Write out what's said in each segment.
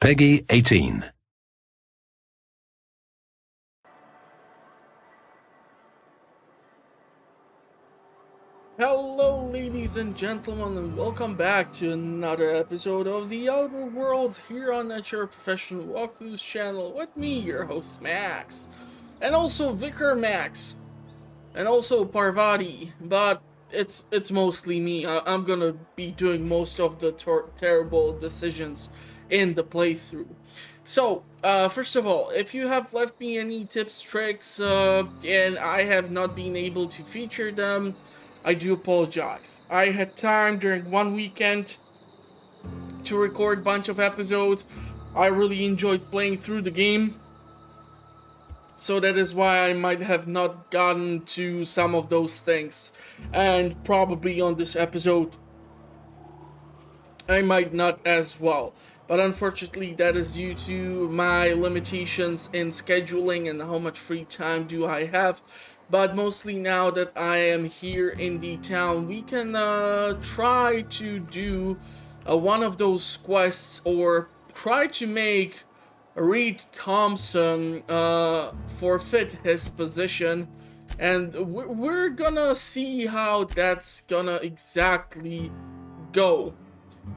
Peggy 18. Hello, ladies and gentlemen, and welcome back to another episode of The Outer Worlds here on Your Professional Walkthroughs channel with me, your host Max, and also Vicar Max, and also Parvati. But it's mostly me. I'm gonna be doing most of the terrible decisions in the playthrough. So, first of all, if you have left me any tips, tricks, and I have not been able to feature them, I do apologize. I had time during one weekend to record a bunch of episodes. I really enjoyed playing through the game, so that is why I might have not gotten to some of those things. And probably on this episode, I might not as well. But unfortunately, that is due to my limitations in scheduling and how much free time do I have. But mostly now that I am here in the town, we can try to do one of those quests or try to make Reed Thompson forfeit his position. And we're gonna see how that's gonna exactly go.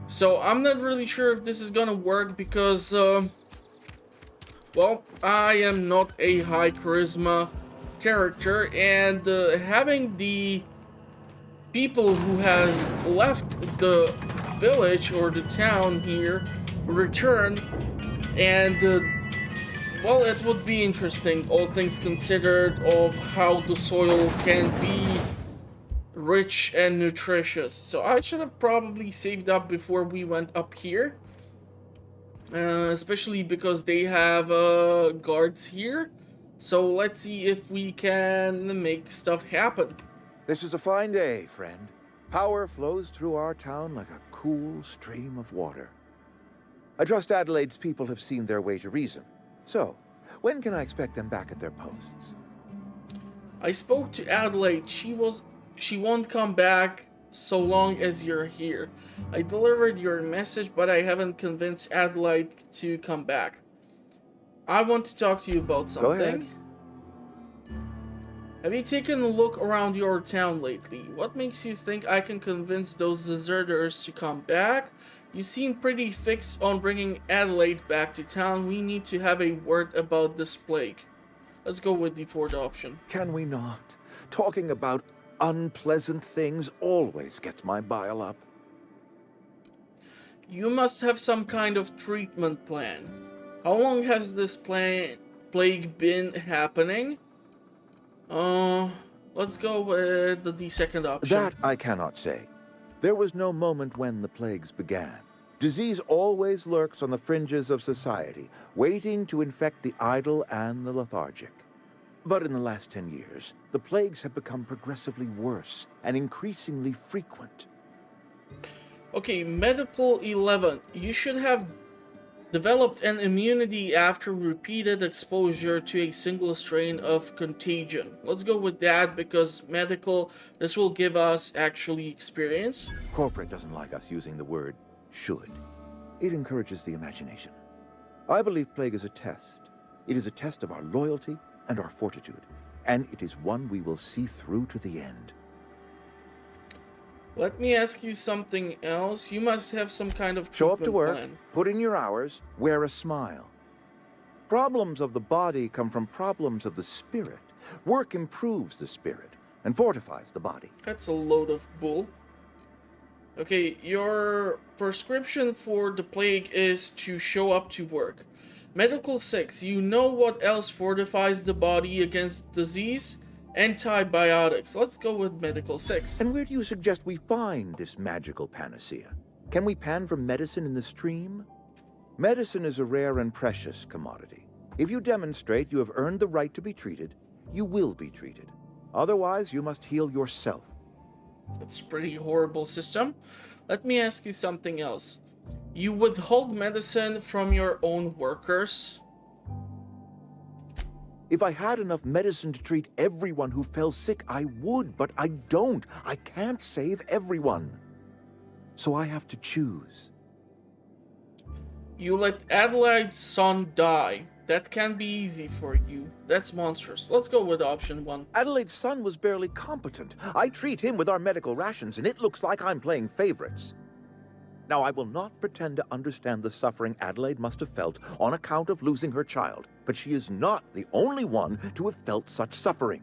So I'm not really sure if this is gonna work because, well, I am not a high charisma character, and having the people who have left the village or the town here return, and well, it would be interesting, all things considered, of how the soil can be rich and nutritious. So I should have probably saved up before we went up here, especially because they have guards here. So let's see if we can make stuff happen. This is a fine day, friend. Power flows through our town like a cool stream of water. I trust Adelaide's people have seen their way to reason. So, when can I expect them back at their posts? I spoke to Adelaide. She won't come back so long as you're here. I delivered your message, but I haven't convinced Adelaide to come back. I want to talk to you about something. Go ahead. Have you taken a look around your town lately? What makes you think I can convince those deserters to come back? You seem pretty fixed on bringing Adelaide back to town. We need to have a word about this plague. Let's go with the fourth option. Can we not? Talking about unpleasant things always gets my bile up. You must have some kind of treatment plan. How long has this plague been happening? Let's go with the second option. That I cannot say. There was no moment when the plagues began. Disease always lurks on the fringes of society, waiting to infect the idle and the lethargic. But in the last 10 years, the plagues have become progressively worse and increasingly frequent. Okay, Medical 11. You should have developed an immunity after repeated exposure to a single strain of contagion. Let's go with that because medical, this will give us actually experience. Corporate doesn't like us using the word should. It encourages the imagination. I believe plague is a test. It is a test of our loyalty and our fortitude, and it is one we will see through to the end. Let me ask you something else. You must have some kind of Show up to work, plan. put in your hours, wear a smile. Problems of the body come from problems of the spirit. Work improves the spirit and fortifies the body. That's a load of bull. Okay, your prescription for the plague is to show up to work. Medical 6, you know what else fortifies the body against disease? Antibiotics. Let's go with Medical 6. And where do you suggest we find this magical panacea? Can we pan for medicine in the stream? Medicine is a rare and precious commodity. If you demonstrate you have earned the right to be treated, you will be treated. Otherwise, you must heal yourself. That's a pretty horrible system. Let me ask you something else. You withhold medicine from your own workers? If I had enough medicine to treat everyone who fell sick, I would, but I don't. I can't save everyone. So I have to choose. You let Adelaide's son die. That can't be easy for you. That's monstrous. Let's go with option 1. Adelaide's son was barely competent. I treat him with our medical rations, and it looks like I'm playing favorites. Now, I will not pretend to understand the suffering Adelaide must have felt on account of losing her child, but she is not the only one to have felt such suffering.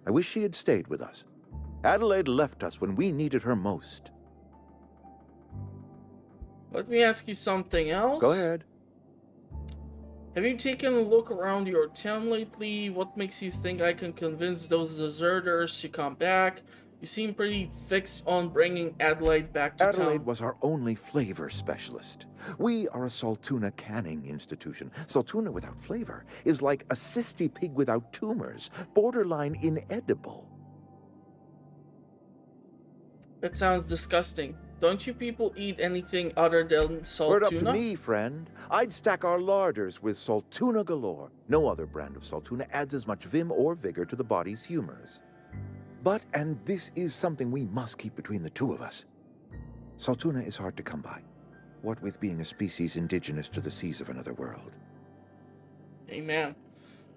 I wish she had stayed with us. Adelaide left us when we needed her most. Let me ask you something else. Go ahead. Have you taken a look around your town lately? What makes you think I can convince those deserters to come back? You seem pretty fixed on bringing Adelaide back to town. Adelaide was our only flavor specialist. We are a Saltuna canning institution. Saltuna without flavor is like a cysty pig without tumors, borderline inedible. That sounds disgusting. Don't you people eat anything other than salt Word up tuna? to me, friend. I'd stack our larders with Saltuna galore. No other brand of Saltuna adds as much vim or vigor to the body's humors. But, and this is something we must keep between the two of us, Saltuna is hard to come by, what with being a species indigenous to the seas of another world. Amen.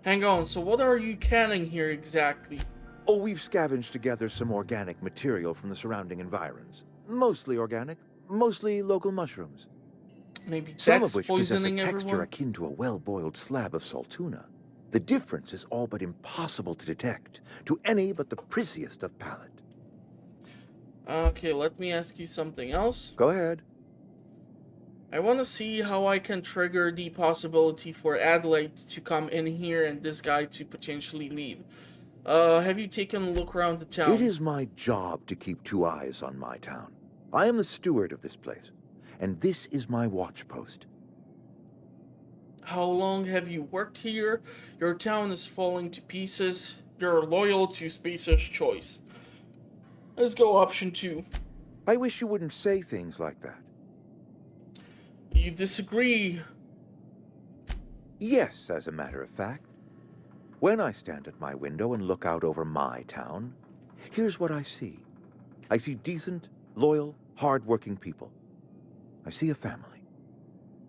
Hang on, so what are you canning here exactly? Oh, we've scavenged together some organic material from the surrounding environs. Mostly organic, mostly local mushrooms. Maybe Some that's of which possess a poisoning texture everyone? akin to a well-boiled slab of Saltuna. The difference is all but impossible to detect to any but the prissiest of palate. Okay, let me ask you something else. Go ahead. I want to see how I can trigger the possibility for Adelaide to come in here and this guy to potentially leave. Have you taken a look around the town? It is my job to keep two eyes on my town. I am the steward of this place, and this is my watch post. How long have you worked here? Your town is falling to pieces. You're loyal to Spacer's choice. Let's go option 2. I wish you wouldn't say things like that. You disagree. Yes, as a matter of fact. When I stand at my window and look out over my town, here's what I see. I see decent, loyal, hard-working people. I see a family.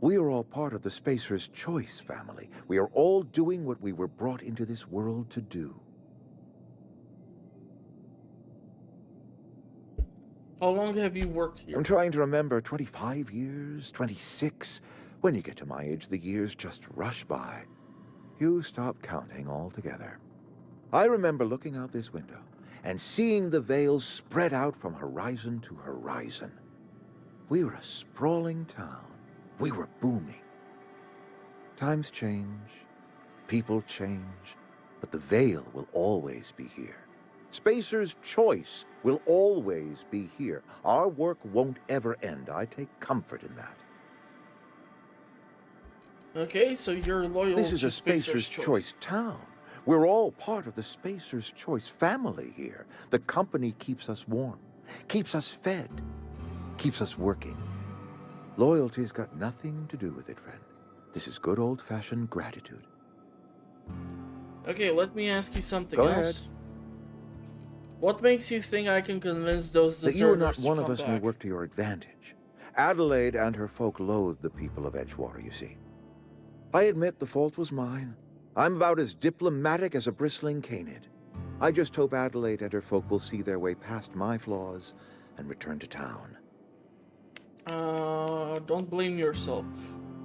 We are all part of the Spacer's Choice family. We are all doing what we were brought into this world to do. How long have you worked here? I'm trying to remember, 25 years, 26. When you get to my age, the years just rush by. You stop counting altogether. I remember looking out this window and seeing the veils spread out from horizon to horizon. We were a sprawling town. We were booming. Times change, people change, but the veil will always be here. Spacer's Choice will always be here. Our work won't ever end. I take comfort in that. Okay, so you're loyal This is to a Spacer's Choice town. We're all part of the Spacer's Choice family here. The company keeps us warm, keeps us fed, keeps us working. Loyalty's got nothing to do with it, friend. This is good old-fashioned gratitude. Okay, let me ask you something Go else. ahead. What makes you think I can convince those That deserters you are not to one of come us back? may work to your advantage. Adelaide and her folk loathe the people of Edgewater, you see. I admit the fault was mine. I'm about as diplomatic as a bristling canid. I just hope Adelaide and her folk will see their way past my flaws and return to town. Don't blame yourself.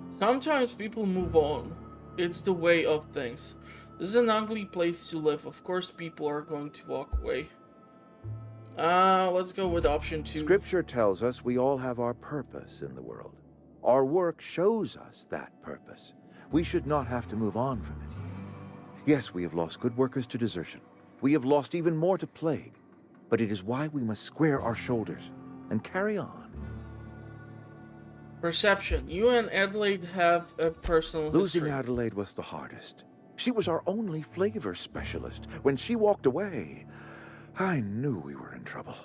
Sometimes people move on. It's the way of things. This is an ugly place to live. Of course people are going to walk away. Let's go with option 2. Scripture tells us we all have our purpose in the world. Our work shows us that purpose. We should not have to move on from it. Yes, we have lost good workers to desertion. We have lost even more to plague. But it is why we must square our shoulders and carry on. Perception. You and Adelaide have a personal Losing history. Adelaide was the hardest. She was our only flavor specialist. When she walked away, I knew we were in trouble.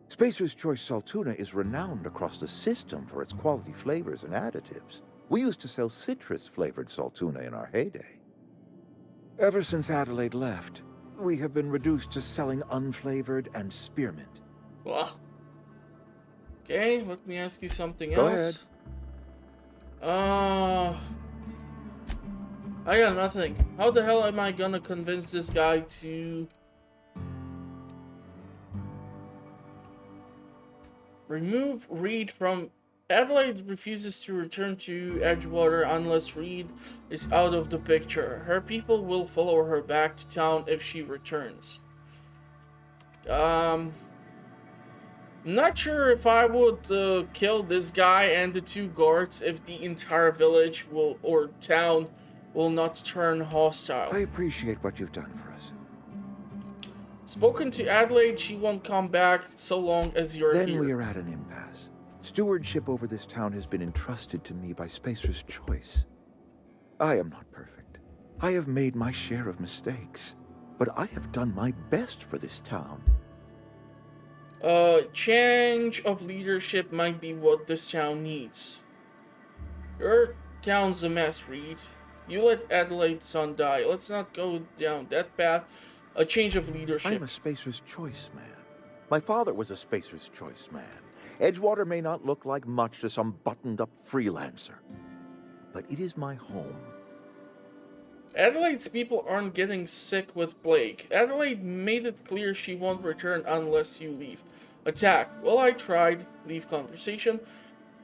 Spacer's Choice Saltuna is renowned across the system for its quality flavors and additives. We used to sell citrus-flavored Saltuna in our heyday. Ever since Adelaide left, we have been reduced to selling unflavored and spearmint. Wow. Okay, let me ask you something Go else. ahead. Uh, I got nothing. How the hell am I gonna convince this guy to remove Reed from... Adelaide refuses to return to Edgewater unless Reed is out of the picture. Her people will follow her back to town if she returns. I'm not sure if I would kill this guy and the two guards if the entire village will or town will not turn hostile. I appreciate what you've done for us. Spoken to Adelaide, she won't come back so long as you're here. Then we are at an impasse. Stewardship over this town has been entrusted to me by Spacer's Choice. I am not perfect. I have made my share of mistakes, but I have done my best for this town. Change of leadership might be what this town needs. Your town's a mess, Reed. You let Adelaide's son die. Let's not go down that path. A change of leadership. I'm a Spacer's Choice man. My father was a Spacer's Choice man. Edgewater may not look like much to some buttoned-up freelancer, but it is my home. Adelaide's people aren't getting sick with plague. Adelaide made it clear she won't return unless you leave. Attack. Well, I tried. Leave conversation.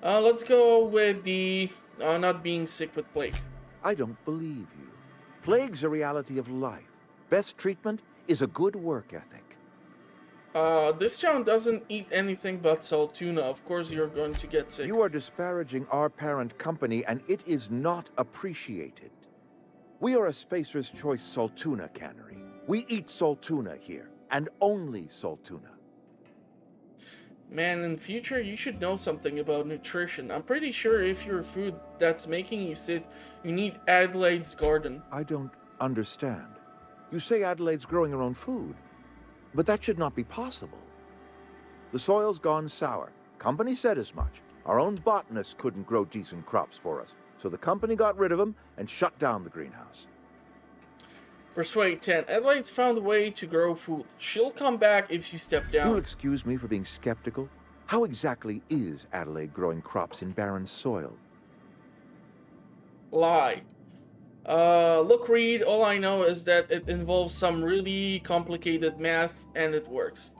Let's go with the not being sick with plague. I don't believe you. Plague's a reality of life. Best treatment is a good work ethic. This town doesn't eat anything but salt tuna. Of course you're going to get sick. You are disparaging our parent company, and it is not appreciated. We are a Spacer's Choice salt tuna cannery. We eat salt tuna here, and only salt tuna. Man, in the future, you should know something about nutrition. I'm pretty sure if your food that's making you sick, you need Adelaide's garden. I don't understand. You say Adelaide's growing her own food, but that should not be possible. The soil's gone sour. Company said as much. Our own botanists couldn't grow decent crops for us, so the company got rid of them and shut down the greenhouse. Persuade 10. Adelaide's found a way to grow food. She'll come back if you step down. You'll excuse me for being skeptical. How exactly is Adelaide growing crops in barren soil? Lie. Look, Reed, all I know is that it involves some really complicated math, and it works.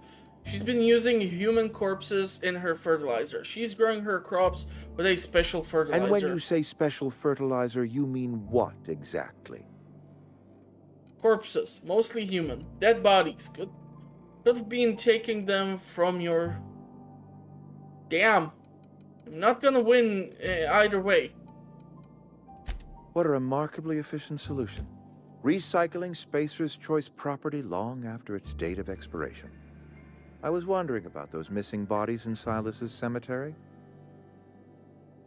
She's been using human corpses in her fertilizer. She's growing her crops with a special fertilizer. And when you say special fertilizer, you mean what exactly? Corpses, mostly human. Dead bodies. Could have been taking them from your... Damn. I'm not gonna win either way. What a remarkably efficient solution. Recycling Spacer's Choice property long after its date of expiration. I was wondering about those missing bodies in Silas's cemetery.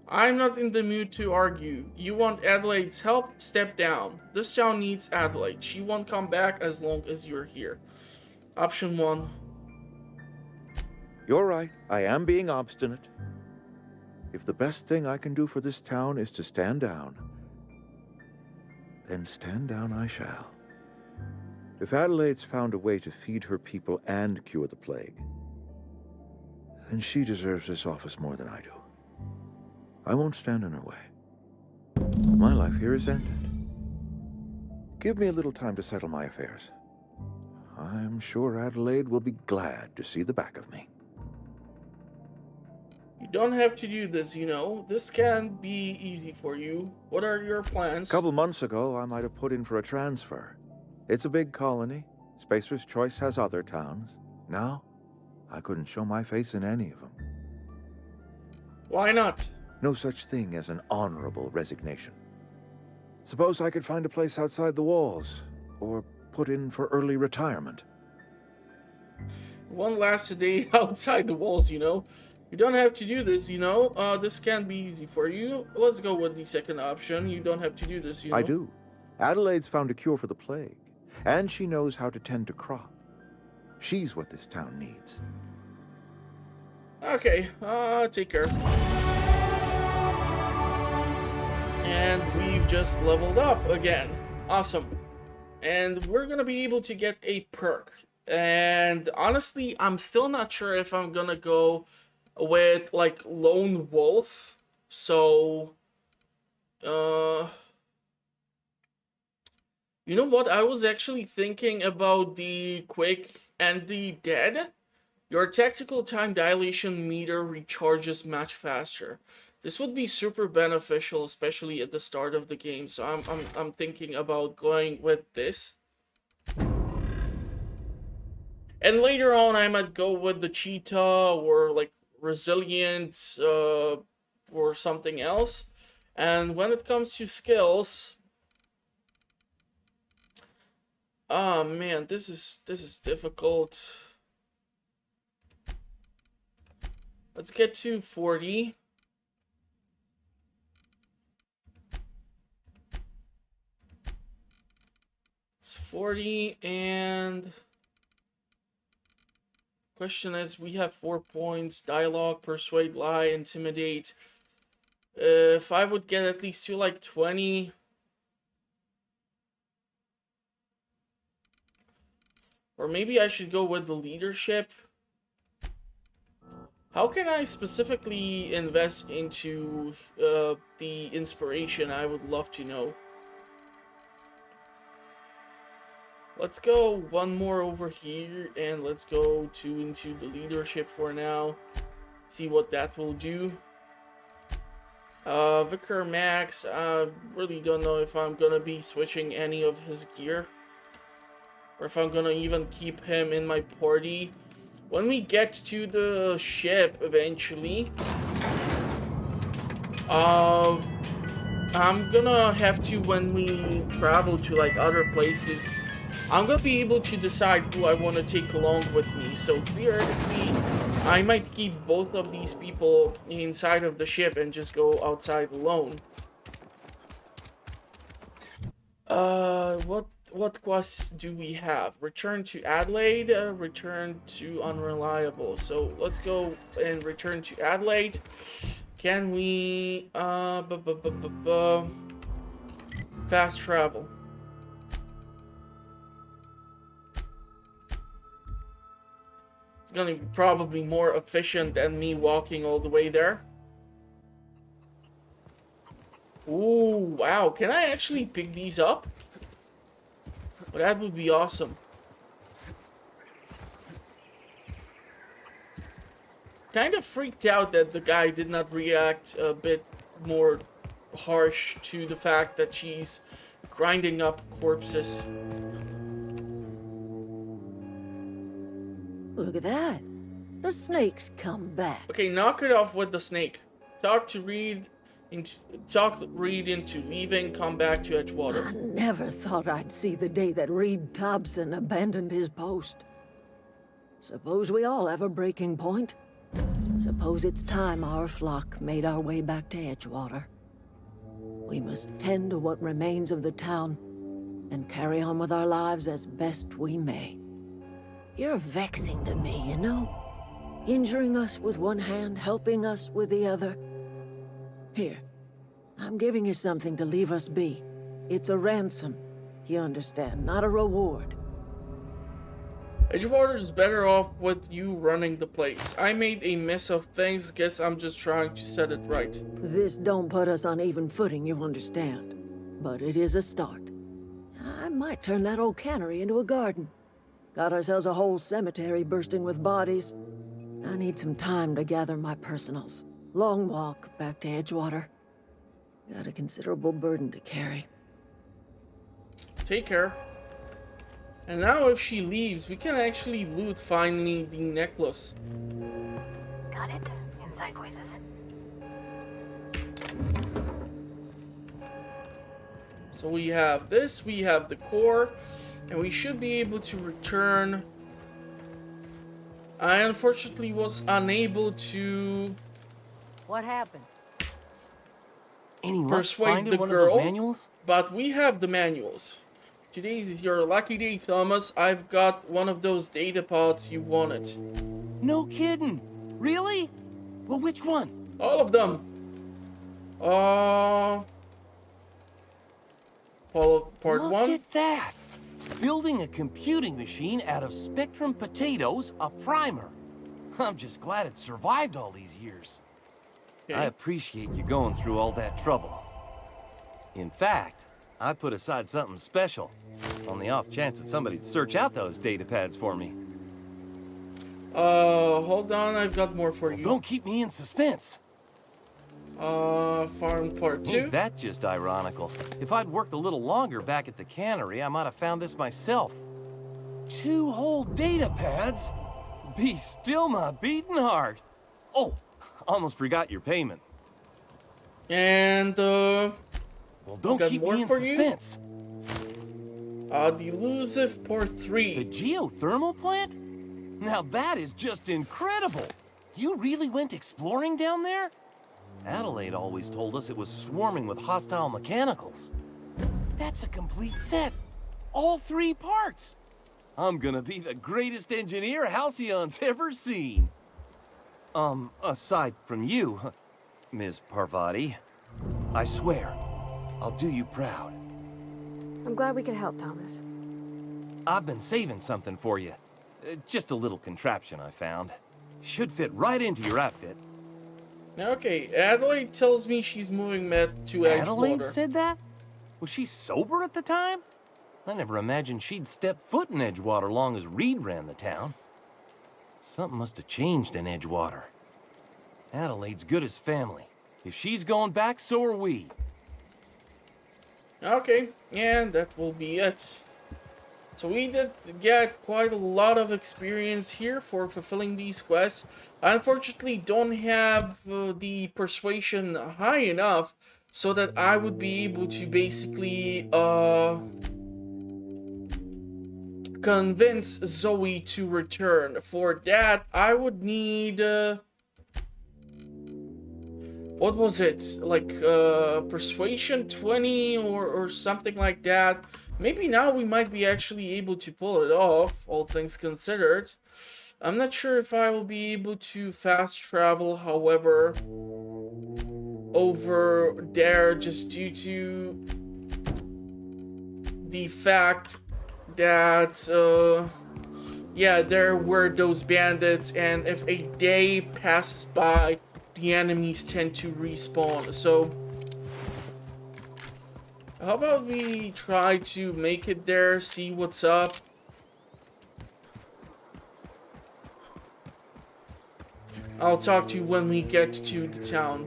I'm not in the mood to argue. You want Adelaide's help? Step down. This town needs Adelaide. She won't come back as long as you're here. Option 1. You're right. I am being obstinate. If the best thing I can do for this town is to stand down, then stand down I shall. If Adelaide's found a way to feed her people and cure the plague, then she deserves this office more than I do. I won't stand in her way. My life here is ended. Give me a little time to settle my affairs. I'm sure Adelaide will be glad to see the back of me. You don't have to do this, you know. This can be easy for you. What are your plans? A couple months ago, I might have put in for a transfer. It's a big colony. Spacer's Choice has other towns. Now, I couldn't show my face in any of them. Why not? No such thing as an honorable resignation. Suppose I could find a place outside the walls, or put in for early retirement. One last day outside the walls, you know. You don't have to do this, you know. This can be easy for you. Let's go with the second option. You don't have to do this, you know. I do. Adelaide's found a cure for the plague, and she knows how to tend to crop. She's what this town needs. Okay, take care. And we've just leveled up again. Awesome. And we're gonna be able to get a perk. And honestly, I'm still not sure if I'm gonna go with, like, Lone Wolf. So, Uh, you know what? I was actually thinking about the quick and the dead. Your tactical time dilation meter recharges much faster. This would be super beneficial, especially at the start of the game. So I'm thinking about going with this. And later on, I might go with the cheetah or like resilient or something else. And when it comes to skills, oh man, this is difficult. Let's get to 40. It's 40 and question is we have 4 points: dialogue, persuade, lie, intimidate. If I would get at least to like 20, or maybe I should go with the leadership. How can I specifically invest into the inspiration? I would love to know. Let's go one more over here, and let's go into the leadership for now. See what that will do. Vicar Max, I really don't know if I'm gonna be switching any of his gear, or if I'm gonna even keep him in my party. When we get to the ship eventually, I'm gonna have to, when we travel to like other places, I'm gonna be able to decide who I want to take along with me. So theoretically, I might keep both of these people inside of the ship and just go outside alone. What quests do we have? Return to Adelaide, return to Unreliable. So let's go and return to Adelaide. Can we fast travel? It's gonna be probably more efficient than me walking all the way there. Ooh, wow. Can I actually pick these up? Well, that would be awesome. Kind of freaked out that the guy did not react a bit more harsh to the fact that she's grinding up corpses. Look at that. The snake's come back. Okay, knock it off with the snake. Talk Reed into leaving, come back to I Edgewater. never thought I'd see the day that Reed Thompson abandoned his post. Suppose we all have a breaking point. Suppose it's time our flock made our way back to Edgewater. We must tend to what remains of the town and carry on with our lives as best we may. You're vexing to me, you know? Injuring us with one hand, helping us with the other. Here, I'm giving you something to leave us be. It's a ransom, you understand, not a reward. Edgewater's better off with you running the place. I made a mess of things, guess I'm just trying to set it right. This don't put us on even footing, you understand. But it is a start. I might turn that old cannery into a garden. Got ourselves a whole cemetery bursting with bodies. I need some time to gather my personals. Long walk back to Edgewater. Got a considerable burden to carry. Take care. And now if she leaves, we can actually loot finally the necklace. Got it? Inside voices. So we have this, we have the core, and we should be able to return. I unfortunately was unable to What happened? Any luck persuade finding the one of those girl, manuals? but we have the manuals. Today's is your lucky day, Thomas. I've got one of those data pods you wanted. No kidding. Really? Well, which one? All of them. Part Look 1. at that. Building a computing machine out of Spectrum potatoes, a primer. I'm just glad it survived all these years. Okay. I appreciate you going through all that trouble. In fact, I put aside something special on the off chance that somebody'd search out those data pads for me. Hold on, I've got more for you. Don't keep me in suspense. Farm part 2. Ain't that just ironical? If I'd worked a little longer back at the cannery, I might have found this myself. 2 whole data pads? Be still my beating heart. Oh, almost forgot your payment. And, Well, don't got keep more me in for you? suspense. the elusive part 3. The geothermal plant? Now that is just incredible. You really went exploring down there? Adelaide always told us it was swarming with hostile mechanicals. That's a complete set. All 3 parts. I'm gonna be the greatest engineer Halcyon's ever seen. Aside from you, Ms. Parvati. I swear, I'll do you proud. I'm glad we could help, Thomas. I've been saving something for you. Just a little contraption I found. Should fit right into your outfit. Okay, Adelaide tells me she's moving Matt to Edgewater. Adelaide said that? Was she sober at the time? I never imagined she'd step foot in Edgewater long as Reed ran the town. Something must have changed in Edgewater. Adelaide's good as family. If she's going back, so are we. Okay, and that will be it. So we did get quite a lot of experience here for fulfilling these quests. I unfortunately don't have the persuasion high enough so that I would be able to basically convince Zoe to return. For that, I would need what was it? Like persuasion 20 or something like that. Maybe now we might be actually able to pull it off, all things considered. I'm not sure if I will be able to fast travel, however, over there just due to the fact that, yeah, there were those bandits, and if a day passes by, the enemies tend to respawn. So how about we try to make it there, see what's up. I'll talk to you when we get to the town.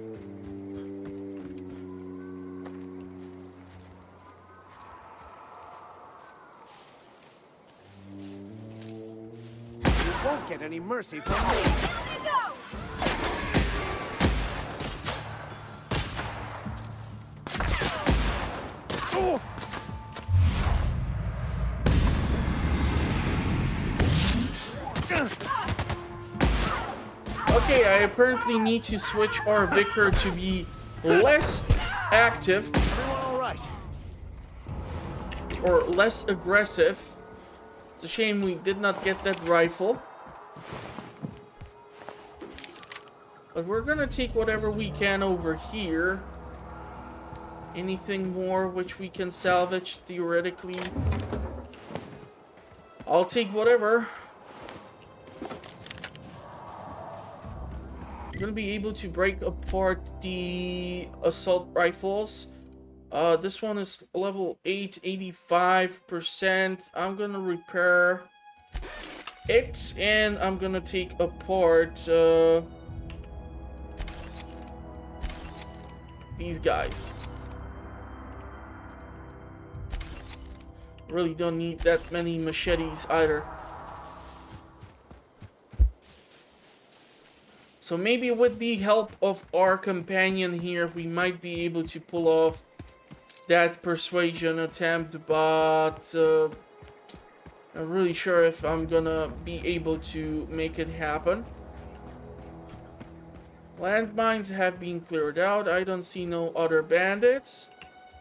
You won't get any mercy from me. Okay, I apparently need to switch our vicar to be less active. All right. Or less aggressive. It's a shame we did not get that rifle. But we're gonna take whatever we can over here. Anything more which we can salvage, theoretically. I'll take whatever. I'm gonna be able to break apart the assault rifles. This one is level 8, 85%. I'm gonna repair it, and I'm gonna take apart these guys. Really don't need that many machetes either. So maybe with the help of our companion here, we might be able to pull off that persuasion attempt, but I'm really sure if I'm gonna be able to make it happen. Landmines have been cleared out. I don't see no other bandits.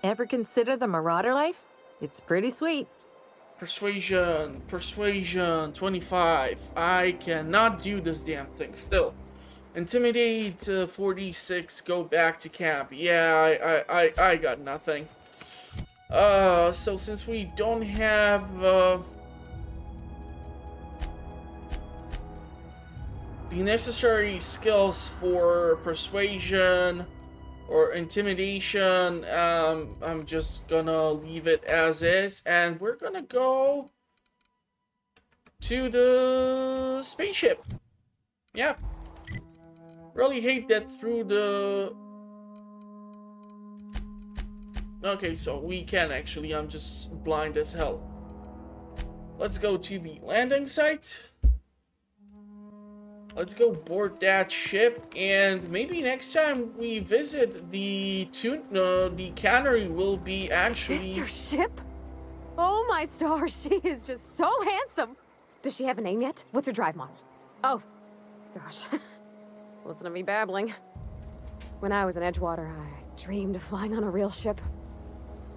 Ever consider the marauder life? It's pretty sweet. Persuasion, 25. I cannot do this damn thing still. Intimidate, 46, go back to camp. Yeah, I got nothing. So since we don't have, the necessary skills for persuasion, or intimidation. I'm just gonna leave it as is, and we're gonna go to the spaceship. Yep. Really hate that through the... Okay, so we can actually. I'm just blind as hell. Let's go to the landing site. Let's go board that ship, and maybe next time we visit the cannery will be actually... Is this your ship? Oh my stars, she is just so handsome. Does she have a name yet? What's her drive model? Oh, gosh. Listen to me babbling. When I was in Edgewater, I dreamed of flying on a real ship,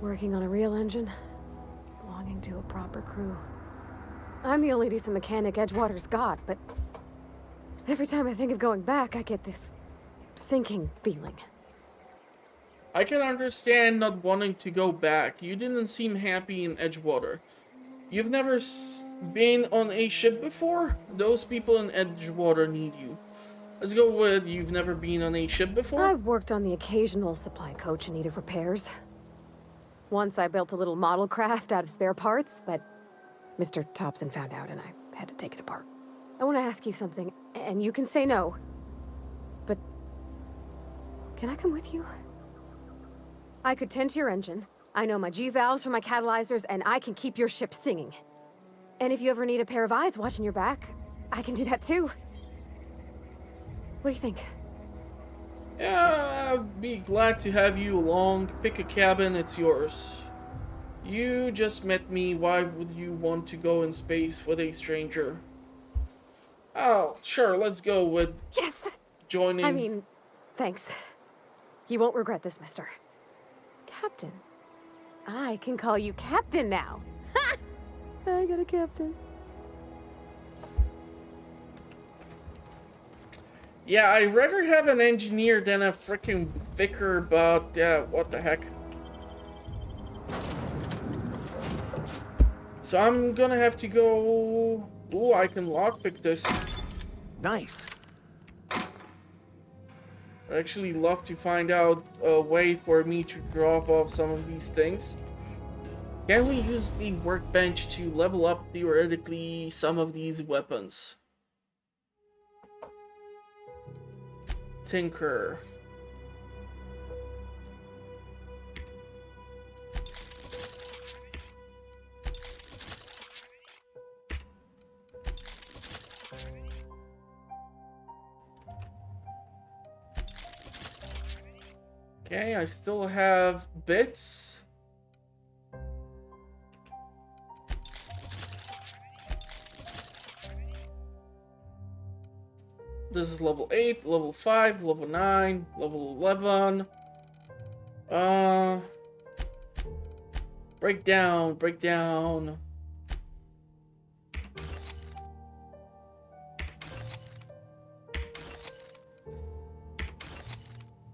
working on a real engine, belonging to a proper crew. I'm the only decent mechanic Edgewater's got, but every time I think of going back, I get this sinking feeling. I can understand not wanting to go back. You didn't seem happy in Edgewater. You've never been on a ship before? Those people in Edgewater need you. Let's go with you've never been on a ship before? I've worked on the occasional supply coach in need of repairs. Once I built a little model craft out of spare parts, but Mr. Thompson found out and I had to take it apart. I want to ask you something, and you can say no. But can I come with you? I could tend to your engine. I know my G-valves for my catalyzers, and I can keep your ship singing. And if you ever need a pair of eyes watching your back, I can do that too. What do you think? Yeah, I'd be glad to have you along. Pick a cabin, it's yours. You just met me, why would you want to go in space with a stranger? Oh, sure, let's go with Yes! joining. I mean, thanks. You won't regret this, mister. Captain. I can call you Captain now. Ha! I got a captain. Yeah, I'd rather have an engineer than a freaking vicar, but yeah, what the heck. So I'm gonna have to go... Ooh, I can lockpick this. Nice. I'd actually love to find out a way for me to drop off some of these things. Can we use the workbench to level up theoretically some of these weapons? Tinker. Okay, I still have bits. This is level 8, level 5, level 9, level 11. Breakdown, breakdown.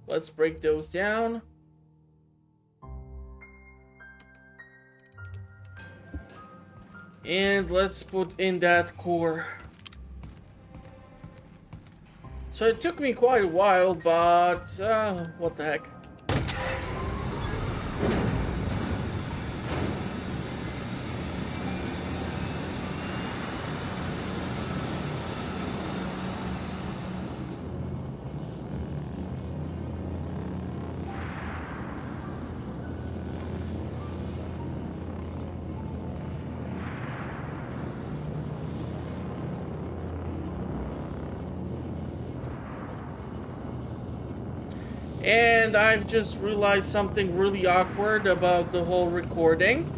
Let's break those down. And let's put in that core. So it took me quite a while, but what the heck. And I've just realized something really awkward about the whole recording.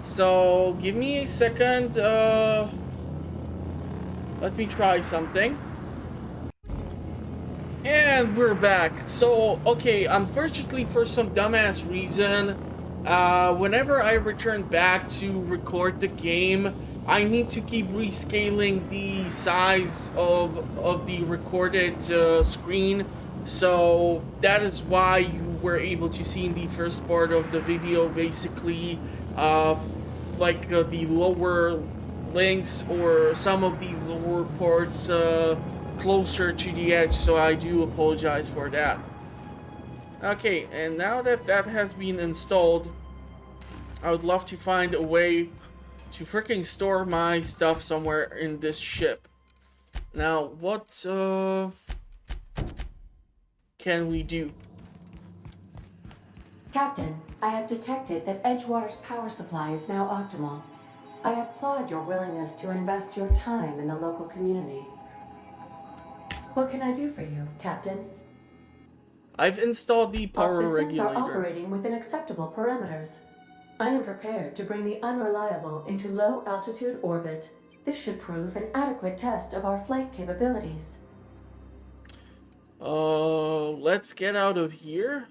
So give me a second. Let me try something. And we're back. So, okay, unfortunately for some dumbass reason, whenever I return back to record the game, I need to keep rescaling the size of the recorded screen. So that is why you were able to see in the first part of the video basically the lower links or some of the lower parts closer to the edge, so I do apologize for that. Okay, and now that that has been installed, I would love to find a way to freaking store my stuff somewhere in this ship. Now, what can we do? Captain, I have detected that Edgewater's power supply is now optimal. I applaud your willingness to invest your time in the local community. What can I do for you, Captain? I've installed the All power systems are regulator. operating within acceptable parameters. I am prepared to bring the unreliable into low-altitude orbit. This should prove an adequate test of our flight capabilities. Let's get out of here.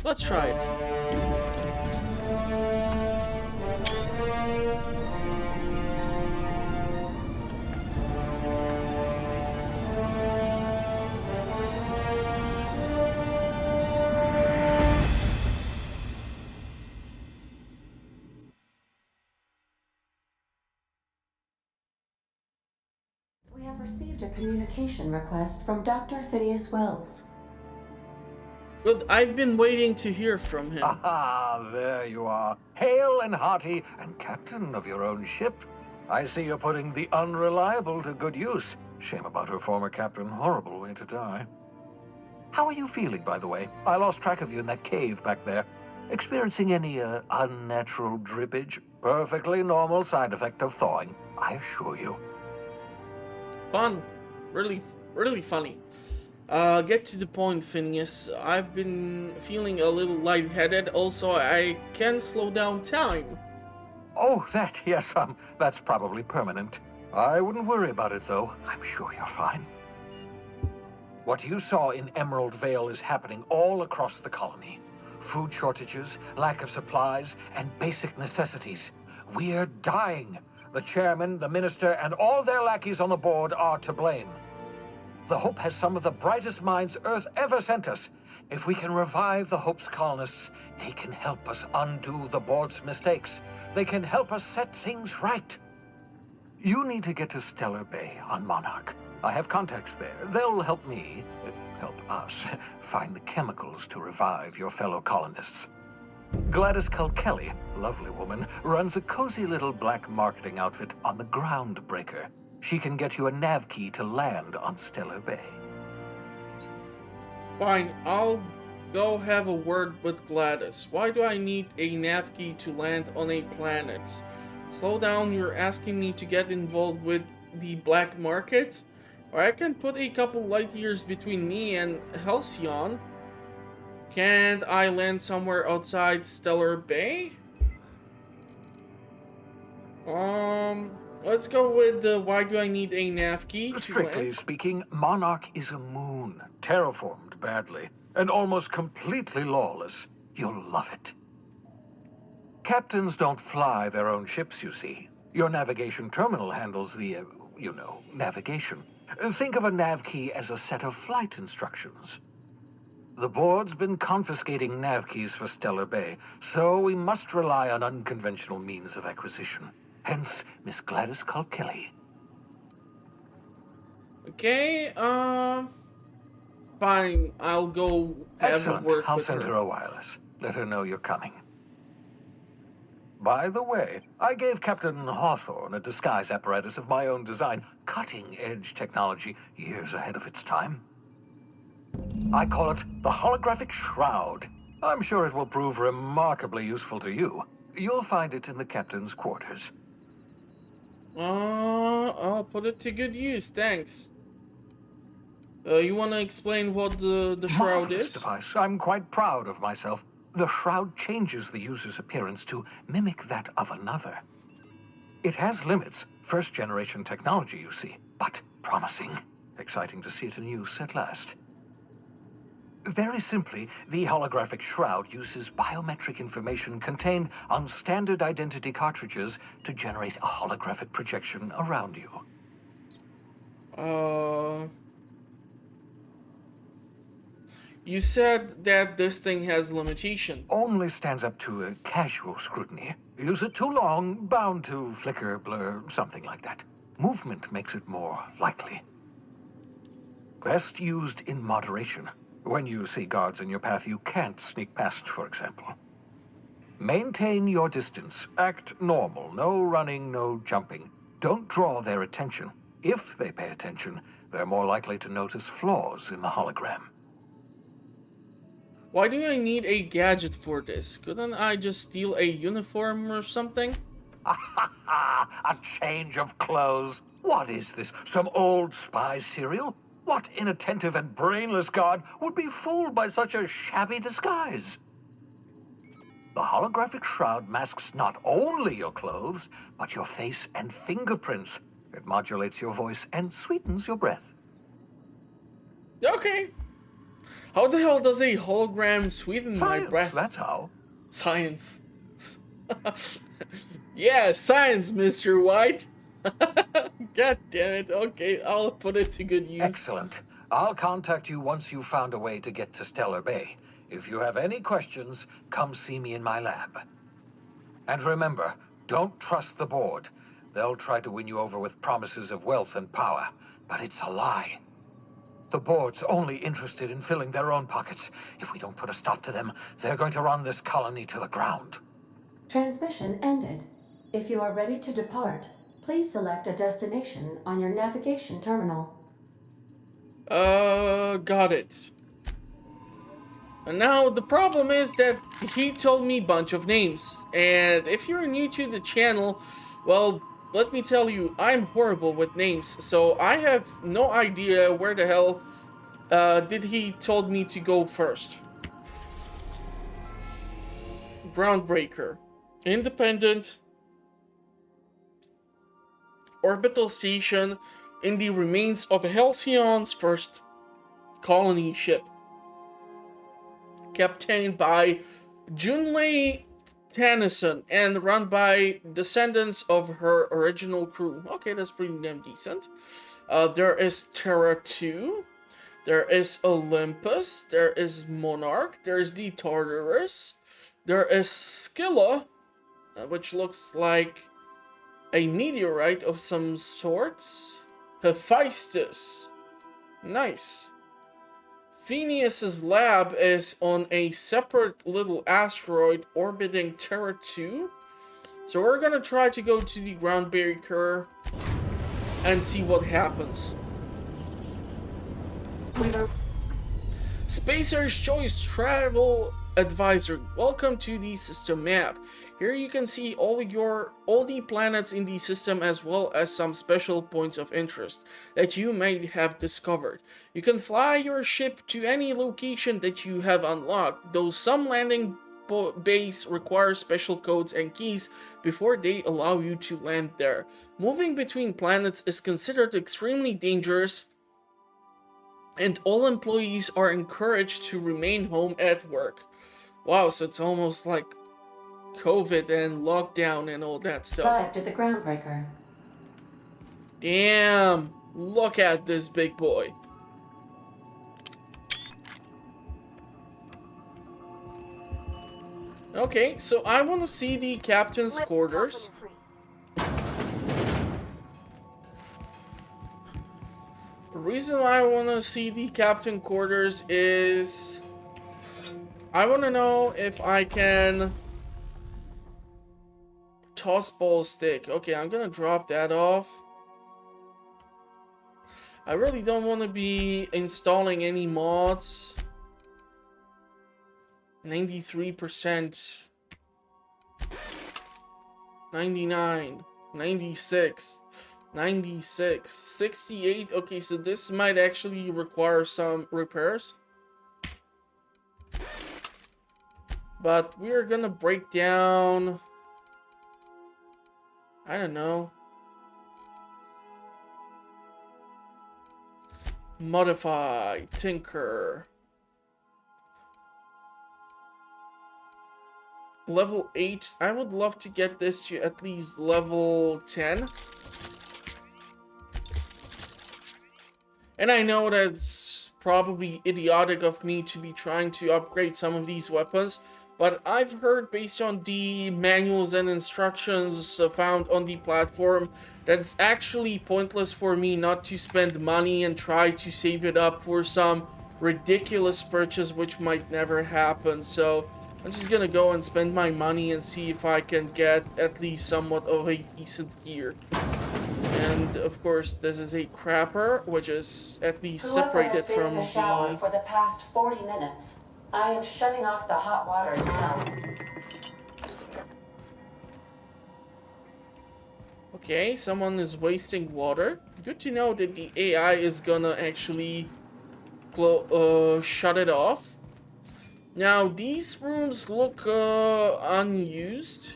Let's try it. We have received a communication request from Dr. Phineas Wells. But I've been waiting to hear from him. Ah, there you are. Hale and hearty, and captain of your own ship. I see you're putting the unreliable to good use. Shame about her former captain. Horrible way to die. How are you feeling, by the way? I lost track of you in that cave back there. Experiencing any, unnatural drippage? Perfectly normal side effect of thawing, I assure you. Fun. Really funny. Get to the point, Phineas. I've been feeling a little lightheaded. Also, I can slow down time. Oh, that, yes, that's probably permanent. I wouldn't worry about it, though. I'm sure you're fine. What you saw in Emerald Vale is happening all across the colony. Food shortages, lack of supplies, and basic necessities. We're dying. The chairman, the minister, and all their lackeys on the board are to blame. The Hope has some of the brightest minds Earth ever sent us. If we can revive the Hope's colonists, they can help us undo the board's mistakes. They can help us set things right. You need to get to Stellar Bay on Monarch. I have contacts there. They'll help me, help us, find the chemicals to revive your fellow colonists. Gladys Kelly, lovely woman, runs a cozy little black marketing outfit on the Groundbreaker. She can get you a nav key to land on Stellar Bay. Fine, I'll go have a word with Gladys. Why do I need a nav key to land on a planet? Slow down, you're asking me to get involved with the black market? Or I can put a couple light years between me and Halcyon. Can't I land somewhere outside Stellar Bay? Let's go with the why do I need a nav key to Strictly land? speaking, Monarch is a moon, terraformed badly, and almost completely lawless. You'll love it. Captains don't fly their own ships, you see. Your navigation terminal handles the, navigation. Think of a nav key as a set of flight instructions. The board's been confiscating nav keys for Stellar Bay, so we must rely on unconventional means of acquisition. Hence, Miss Gladys Kelly. Okay, fine, I'll go have Excellent. a word I'll with send her her. a wireless. Let her know you're coming. By the way, I gave Captain Hawthorne a disguise apparatus of my own design, cutting-edge technology, years ahead of its time. I call it the holographic shroud. I'm sure it will prove remarkably useful to you. You'll find it in the captain's quarters. I'll put it to good use, thanks. You wanna explain what the shroud Marvelous is? device. I'm quite proud of myself. The shroud changes the user's appearance to mimic that of another. It has limits. First-generation technology, you see, but promising. Exciting to see it in use at last. Very simply, the holographic shroud uses biometric information contained on standard identity cartridges to generate a holographic projection around you. You said that this thing has limitation. Only stands up to a casual scrutiny. Use it too long, bound to flicker, blur, something like that. Movement makes it more likely. Best used in moderation. When you see guards in your path you can't sneak past, for example. Maintain your distance. Act normal. No running, no jumping. Don't draw their attention. If they pay attention, they're more likely to notice flaws in the hologram. Why do I need a gadget for this? Couldn't I just steal a uniform or something? A change of clothes. What is this? Some old spy serial? What inattentive and brainless guard would be fooled by such a shabby disguise? The holographic shroud masks not only your clothes, but your face and fingerprints. It modulates your voice and sweetens your breath. Okay. How the hell does a hologram sweeten my Science, breath? that's how. Science. Yeah, science, Mr. White. God damn it. Okay, I'll put it to good use. Excellent. I'll contact you once you've found a way to get to Stellar Bay. If you have any questions, come see me in my lab. And remember, don't trust the board. They'll try to win you over with promises of wealth and power, but it's a lie. The board's only interested in filling their own pockets. If we don't put a stop to them, they're going to run this colony to the ground. Transmission ended. If you are ready to depart, please select a destination on your navigation terminal. Got it. And now the problem is that he told me a bunch of names. And if you're new to the channel, well, let me tell you, I'm horrible with names. So I have no idea where the hell did he told me to go first. Groundbreaker. Independent. Orbital station in the remains of Halcyon's first colony ship. Captained by Junlei Tennyson and run by descendants of her original crew. Okay, that's pretty damn decent. There is Terra 2. There is Olympus. There is Monarch. There's the Tartarus. There is Scylla, which looks like a meteorite of some sorts. Hephaestus. Nice. Phineas's lab is on a separate little asteroid orbiting Terra 2. So we're gonna try to go to the groundbreaker and see what happens. Spacer's Choice Travel Advisor. Welcome to the system map. Here you can see all the planets in the system as well as some special points of interest that you might have discovered. You can fly your ship to any location that you have unlocked, though some landing bays require special codes and keys before they allow you to land there. Moving between planets is considered extremely dangerous, and all employees are encouraged to remain home at work. Wow, so it's almost like COVID and lockdown and all that stuff. Arrived at the groundbreaker. Damn, look at this big boy. Okay, so I want to see the captain's quarters. The reason why I want to see the captain quarters is I want to know if I can toss ball stick. Okay, I'm gonna drop that off. I really don't want to be installing any mods. 93%. 99. 96. 96. 68. Okay, so this might actually require some repairs. But we're gonna break down, I don't know, modify, tinker, level 8. I would love to get this to at least level 10. And I know that's probably idiotic of me to be trying to upgrade some of these weapons, but I've heard, based on the manuals and instructions found on the platform, that it's actually pointless for me not to spend money and try to save it up for some ridiculous purchase which might never happen. So I'm just gonna go and spend my money and see if I can get at least somewhat of a decent gear. And of course, this is a crapper, which is at least Whoever separated has been from in the shower the... for the past 40 minutes, I am shutting off the hot water now. Okay, someone is wasting water. Good to know that the AI is gonna actually shut it off. Now, these rooms look unused.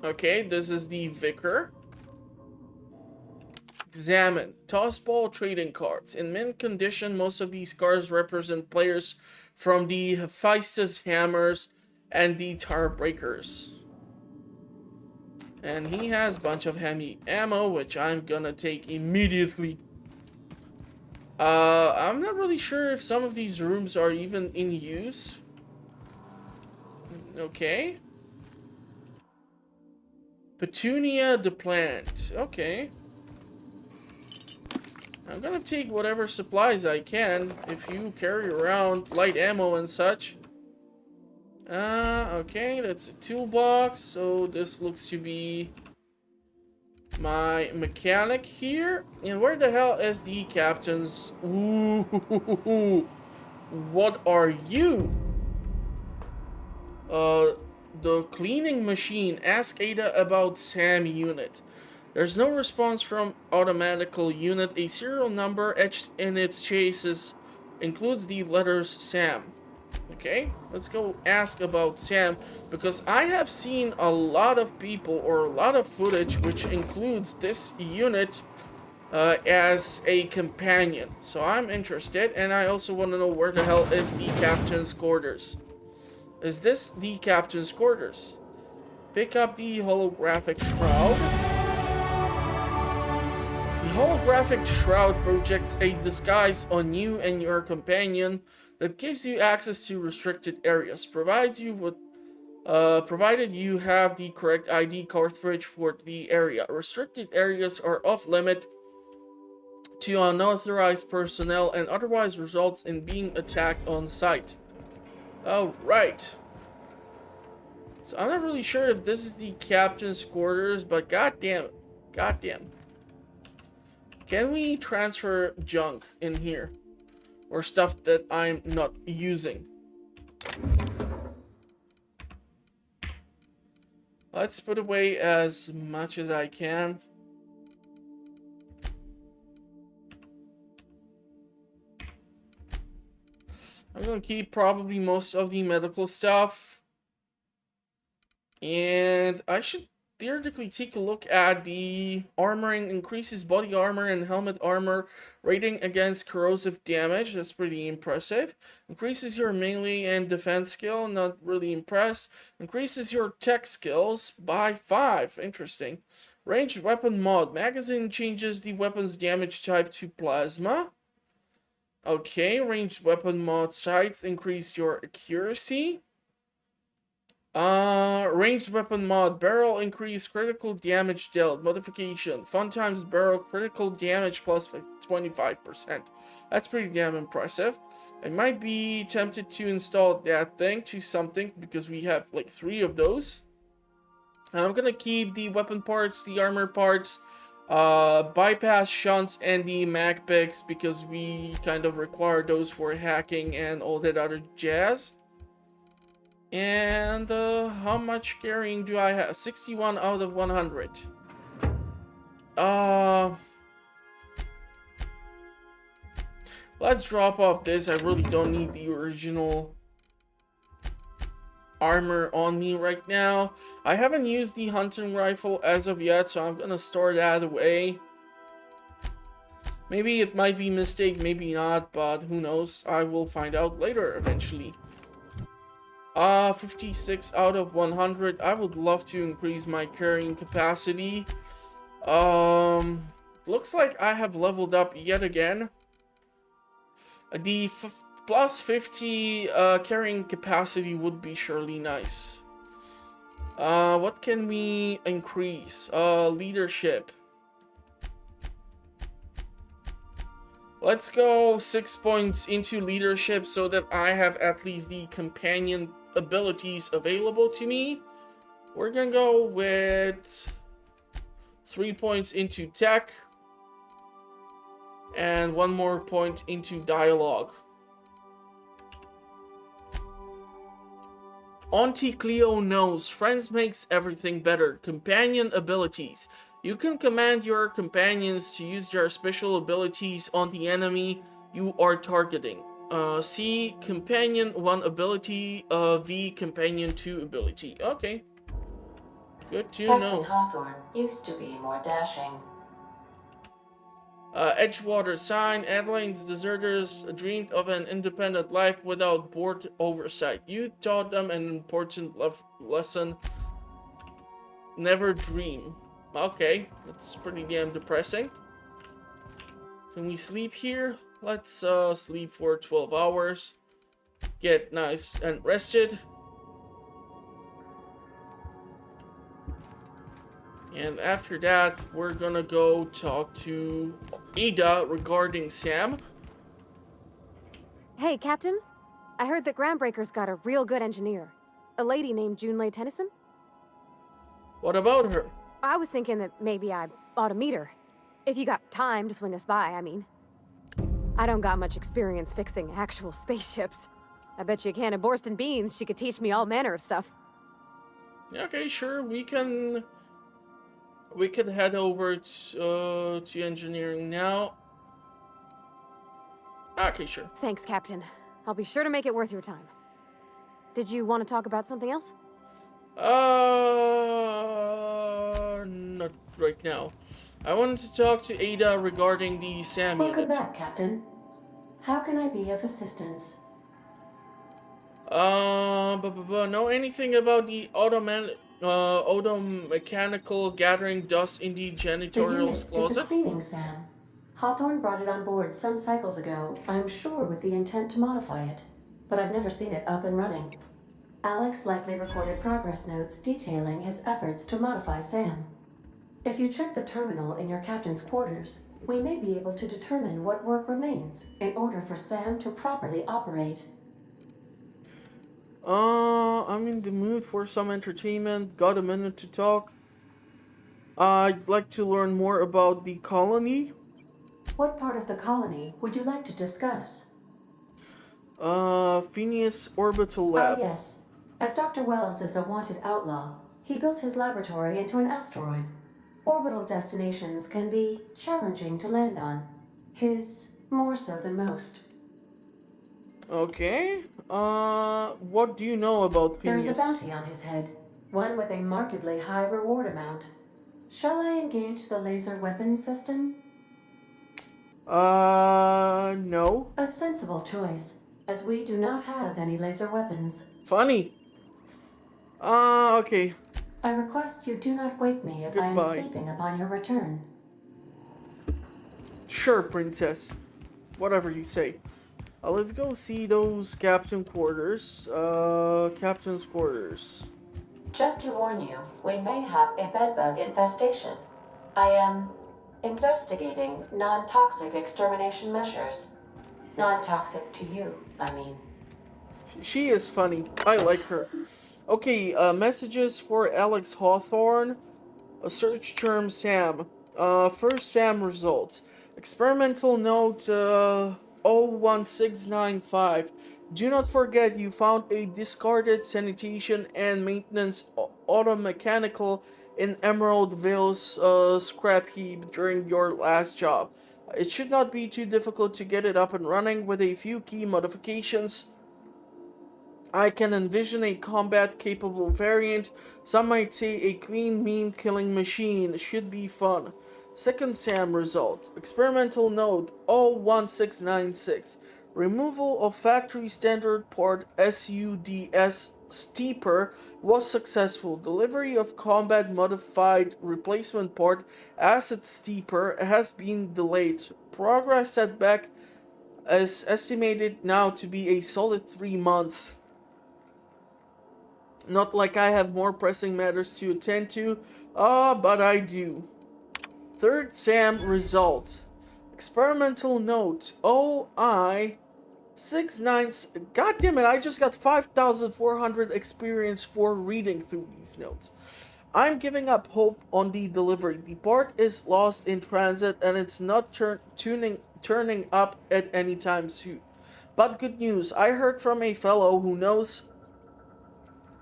Okay, this is the vicar. Examine. Tossball trading cards. In mint condition, most of these cards represent players from the Hephaestus Hammers and the Tar Breakers. And he has a bunch of heavy ammo, which I'm gonna take immediately. I'm not really sure if some of these rooms are even in use. Okay. Petunia the plant. Okay. I'm gonna take whatever supplies I can if you carry around light ammo and such. Okay, that's a toolbox. So this looks to be my mechanic here. And where the hell is the captain's? Ooh, what are you? The cleaning machine. Ask Ada about Sam unit. There's no response from automatical unit. A serial number etched in its chassis includes the letters Sam. Okay, let's go ask about Sam, because I have seen a lot of people or a lot of footage which includes this unit as a companion. So I'm interested, and I also want to know where the hell is the captain's quarters. Is this the captain's quarters? Pick up the holographic shroud. The holographic shroud projects a disguise on you and your companion that gives you access to restricted areas, provided you have the correct ID cartridge for the area. Restricted areas are off limit to unauthorized personnel and otherwise results in being attacked on sight. Alright. So I'm not really sure if this is the captain's quarters, but goddamn it. Goddamn. Can we transfer junk in here? Or stuff that I'm not using? Let's put away as much as I can. I'm gonna keep probably most of the medical stuff. And I should theoretically take a look at the armoring. Increases body armor and helmet armor rating against corrosive damage. That's pretty impressive. Increases your melee and defense skill. Not really impressed. Increases your tech skills by 5. Interesting. Ranged weapon mod. Magazine changes the weapon's damage type to plasma. Okay, ranged weapon mod sights increase your accuracy. Ranged weapon mod barrel increase critical damage dealt modification. Fun times barrel critical damage plus 25%. That's pretty damn impressive. I might be tempted to install that thing to something because we have like 3 of those. I'm gonna keep the weapon parts, the armor parts, bypass shunts, and the mag picks because we kind of require those for hacking and all that other jazz. And how much carrying do I have? 61 out of 100. Let's drop off this. I really don't need the original armor on me right now. I haven't used the hunting rifle as of yet, so I'm gonna store that away. Maybe it might be a mistake, maybe not, but who knows? I will find out later eventually. 56 out of 100. I would love to increase my carrying capacity. Looks like I have leveled up yet again. The plus 50 carrying capacity would be surely nice. What can we increase? Leadership. Let's go 6 points into leadership so that I have at least the companion abilities available to me. We're gonna go with 3 points into tech and 1 more point into dialogue. Auntie Cleo knows friends makes everything better. Companion abilities. You can command your companions to use their special abilities on the enemy you are targeting. C, Companion 1 ability, V, Companion 2 ability. Okay. Good to Captain know. Hawthorne used to be more dashing. Edgewater sign. Adeline's deserters dreamed of an independent life without board oversight. You taught them an important lesson. Never dream. Okay, that's pretty damn depressing. Can we sleep here? Let's sleep for 12 hours. Get nice and rested. And after that, we're gonna go talk to Ada regarding Sam. Hey, Captain. I heard that Groundbreaker's got a real good engineer. A lady named Junlei Tennyson. What about her? I was thinking that maybe I ought to meet her. If you got time to swing us by, I mean. I don't got much experience fixing actual spaceships. I bet you a can of Borston beans she could teach me all manner of stuff. Okay, sure. We could head over to engineering now. Okay, sure. Thanks, Captain. I'll be sure to make it worth your time. Did you want to talk about something else? Not right now. I wanted to talk to Ada regarding the Sam Welcome unit. back, Captain. How can I be of assistance? Know anything about the automechanical gathering dust in the The janitorial unit is a closet? cleaning, Sam. Hawthorne brought it on board some cycles ago, I'm sure with the intent to modify it. But I've never seen it up and running. Alex likely recorded progress notes detailing his efforts to modify Sam. If you check the terminal in your captain's quarters, we may be able to determine what work remains in order for Sam to properly operate. I'm in the mood for some entertainment. Got a minute to talk? I'd like to learn more about the colony. What part of the colony would you like to discuss? Phineas Orbital Lab. Yes. As Dr. Wells is a wanted outlaw, he built his laboratory into an asteroid. Orbital destinations can be challenging to land on. His more so than most. Okay. What do you know about There Phineas? is a bounty on his head, one with a markedly high reward amount. Shall I engage the laser weapons system? No. A sensible choice, as we do not have any laser weapons. Funny. Okay. I request you do not wake me if I am Goodbye. sleeping upon your return. Sure, princess. Whatever you say. Let's go see those captain quarters. Captain's quarters. Just to warn you, we may have a bedbug infestation. I am investigating non-toxic extermination measures. Non-toxic to you, I mean. She is funny. I like her. Okay, messages for Alex Hawthorne. A search term Sam. First Sam results. Experimental note 01695. Do not forget you found a discarded sanitation and maintenance automechanical in Emerald Vale's scrap heap during your last job. It should not be too difficult to get it up and running with a few key modifications. I can envision a combat-capable variant. Some might say a clean, mean killing machine. Should be fun. Second SAM result. Experimental note 01696. Removal of factory standard part SUDS steeper was successful. Delivery of combat modified replacement part acid steeper has been delayed. Progress setback is estimated now to be a solid 3 months. Not like I have more pressing matters to attend to, but I do. Third SAM result. Experimental note. OI 69. God damn it, I just got 5,400 experience for reading through these notes. I'm giving up hope on the delivery. The part is lost in transit and it's not turning up at any time soon. But good news, I heard from a gal who knows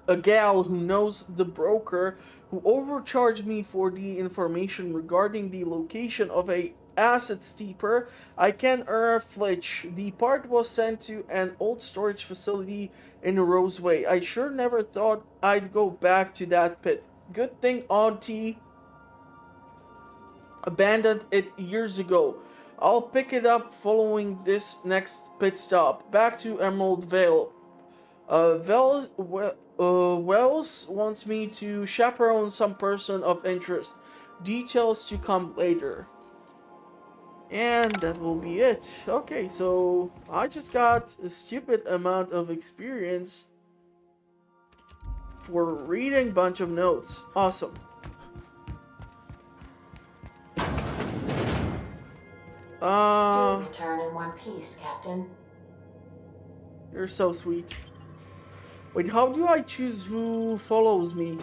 the broker who overcharged me for the information regarding the location of a asset steeper. I can earn a flitch. The part was sent to an old storage facility in Roseway. I sure never thought I'd go back to that pit. Good thing Auntie abandoned it years ago. I'll pick it up following this next pit stop. Back to Emerald Vale. Wells wants me to chaperone some person of interest. Details to come later. And that will be it. Okay, so I just got a stupid amount of experience for reading a bunch of notes. Awesome. Do return in one piece, Captain. You're so sweet. Wait, how do I choose who follows me?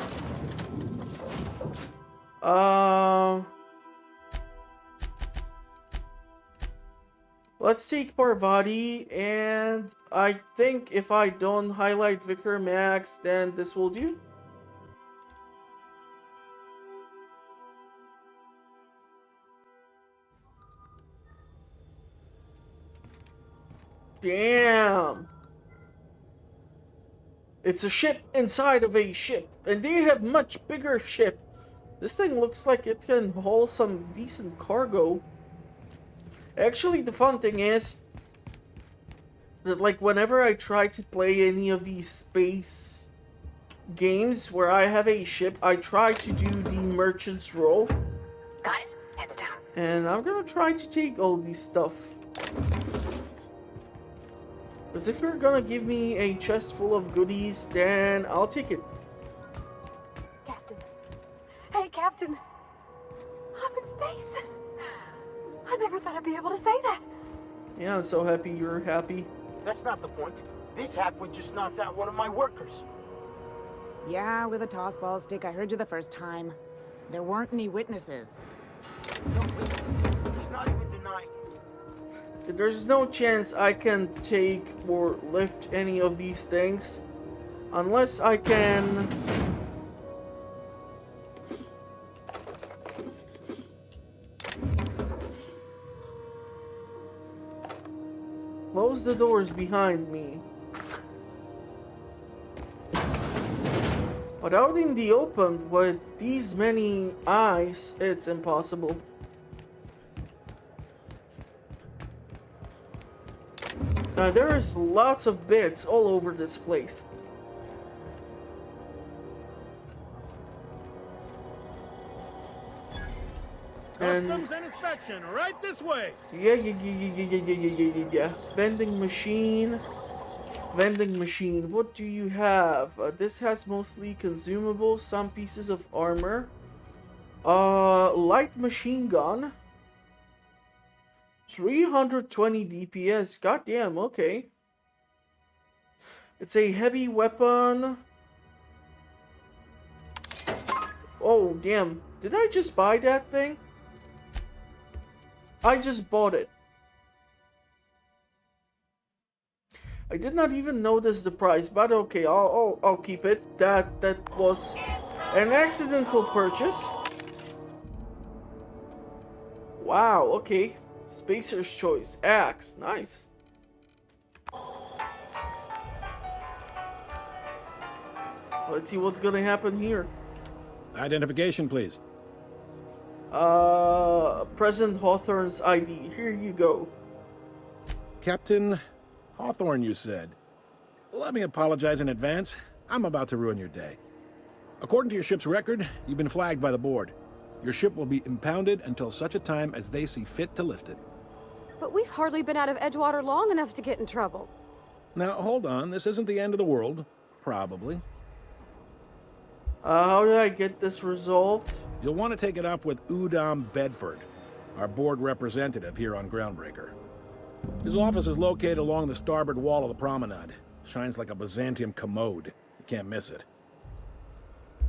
Let's take Parvati, and I think if I don't highlight Vicar Max, then this will do. Damn! It's a ship inside of a ship, and they have much bigger ship. This thing looks like it can haul some decent cargo. Actually, the fun thing is that, like, whenever I try to play any of these space games where I have a ship, I try to do the merchant's role. Got it. Heads down. And I'm gonna try to take all these stuff. Because if you're gonna give me a chest full of goodies, then I'll take it. Captain. Hey, Captain. I'm in space. I never thought I'd be able to say that. Yeah, I'm so happy you're happy. That's not the point. This halfwit just knocked out one of my workers. Yeah, with a tossball stick. I heard you the first time. There weren't any witnesses. No, wait. He's not even denying it. There's no chance I can take or lift any of these things unless I can close the doors behind me. But out in the open with these many eyes, it's impossible. There's lots of bits all over this place. Customs and inspection, right this way. Yeah. Vending machine. Vending machine. What do you have? This has mostly consumables, some pieces of armor. Light machine gun. 320 DPS. Goddamn, okay. It's a heavy weapon. Oh, damn. Did I just buy that thing? I just bought it. I did not even notice the price, but okay, I'll keep it. That was an accidental purchase. Wow, okay. Spacer's choice. Axe. Nice. Let's see what's gonna happen here. Identification, please. President Hawthorne's ID. Here you go. Captain Hawthorne, you said. Let me apologize in advance. I'm about to ruin your day. According to your ship's record, you've been flagged by the board. Your ship will be impounded until such a time as they see fit to lift it. But we've hardly been out of Edgewater long enough to get in trouble. Now, hold on. This isn't the end of the world. Probably. How do I get this resolved? You'll want to take it up with Udom Bedford. our board representative here on Groundbreaker. His office is located along the starboard wall of the promenade. Shines like a Byzantium commode. You can't miss it.